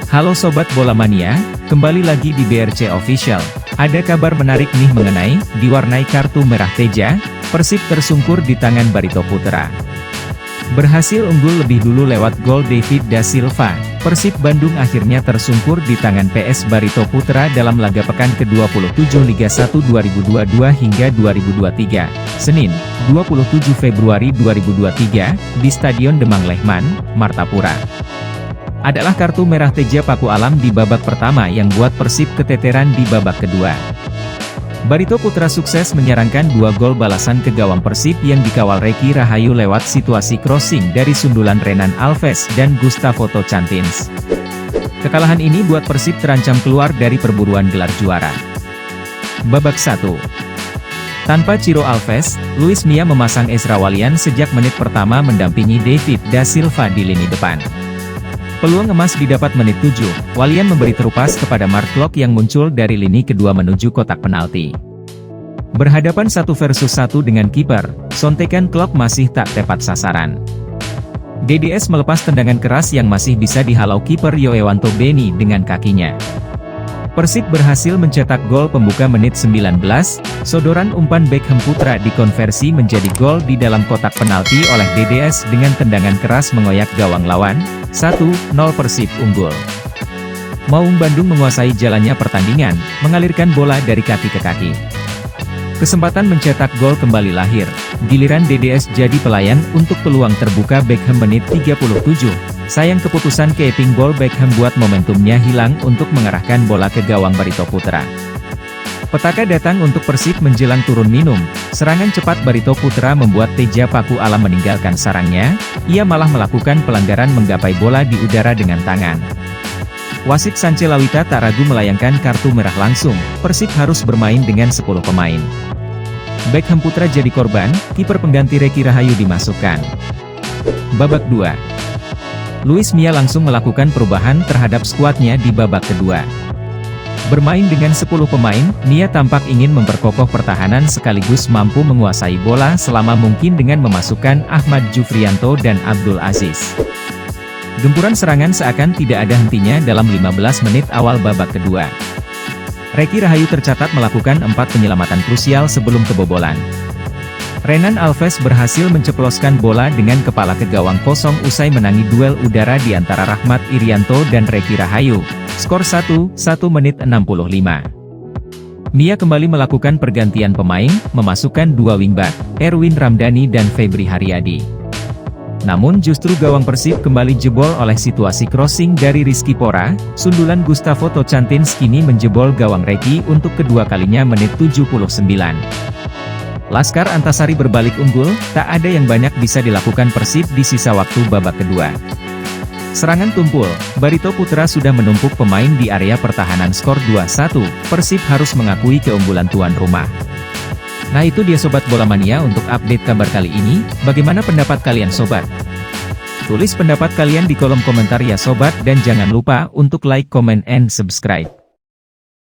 Halo Sobat Bola Mania, kembali lagi di BRC Official. Ada kabar menarik nih mengenai, diwarnai kartu merah Teja, Persib tersungkur di tangan Barito Putra. Berhasil unggul lebih dulu lewat gol David da Silva, Persib Bandung akhirnya tersungkur di tangan PS Barito Putra dalam laga pekan ke-27 Liga 1 2022 hingga 2023, Senin, 27 Februari 2023, di Stadion Demang Lehman, Martapura. Adalah kartu merah Teja Paku Alam di babak pertama yang buat Persib keteteran di babak kedua. Barito Putra sukses menyerangkan 2 gol balasan ke gawang Persib yang dikawal Reky Rahayu lewat situasi crossing dari sundulan Renan Alves dan Gustavo Tocantins. Kekalahan ini buat Persib terancam keluar dari perburuan gelar juara. Babak 1. Tanpa Ciro Alves, Luis Mia memasang Ezra Walian sejak menit pertama mendampingi David da Silva di lini depan. Peluang emas didapat menit 7, Walian memberi terupas kepada Mark Klok yang muncul dari lini kedua menuju kotak penalti. Berhadapan 1 versus 1 dengan kiper, sontekan Klok masih tak tepat sasaran. DDS melepas tendangan keras yang masih bisa dihalau kiper Yoewanto Beni dengan kakinya. Persib berhasil mencetak gol pembuka menit 19, sodoran umpan Beckham Putra dikonversi menjadi gol di dalam kotak penalti oleh DDS dengan tendangan keras mengoyak gawang lawan. 1-0 Persib unggul. Maung Bandung menguasai jalannya pertandingan, mengalirkan bola dari kaki ke kaki. Kesempatan mencetak gol kembali lahir, giliran DDS jadi pelayan untuk peluang terbuka Beckham menit 37. Sayang keputusan keeping ball Beckham buat momentumnya hilang untuk mengarahkan bola ke gawang Barito Putra. Petaka datang untuk Persib menjelang turun minum, serangan cepat Barito Putra membuat Teja Paku Alam meninggalkan sarangnya, ia malah melakukan pelanggaran menggapai bola di udara dengan tangan. Wasit Sance Lawita tak ragu melayangkan kartu merah langsung, Persib harus bermain dengan 10 pemain. Beckham Putra jadi korban, kiper pengganti Reky Rahayu dimasukkan. Babak 2. Luis Mia langsung melakukan perubahan terhadap skuadnya di babak kedua. Bermain dengan 10 pemain, Mia tampak ingin memperkokoh pertahanan sekaligus mampu menguasai bola selama mungkin dengan memasukkan Ahmad Jufrianto dan Abdul Aziz. Gempuran serangan seakan tidak ada hentinya dalam 15 menit awal babak kedua. Reky Rahayu tercatat melakukan 4 penyelamatan krusial sebelum kebobolan. Renan Alves berhasil menceploskan bola dengan kepala ke gawang kosong usai menangi duel udara di antara Rahmat Irianto dan Reky Rahayu. Skor 1-1 menit 65. Mia kembali melakukan pergantian pemain, memasukkan 2 wingback, Erwin Ramdhani dan Febri Haryadi. Namun justru gawang Persib kembali jebol oleh situasi crossing dari Rizky Pora, sundulan Gustavo Tocantins kini menjebol gawang Reky untuk kedua kalinya menit 79. Laskar Antasari berbalik unggul, tak ada yang banyak bisa dilakukan Persib di sisa waktu babak kedua. Serangan tumpul, Barito Putra sudah menumpuk pemain di area pertahanan skor 2-1, Persib harus mengakui keunggulan tuan rumah. Nah itu dia Sobat Bola Mania untuk update kabar kali ini, bagaimana pendapat kalian Sobat? Tulis pendapat kalian di kolom komentar ya Sobat dan jangan lupa untuk like, comment, and subscribe.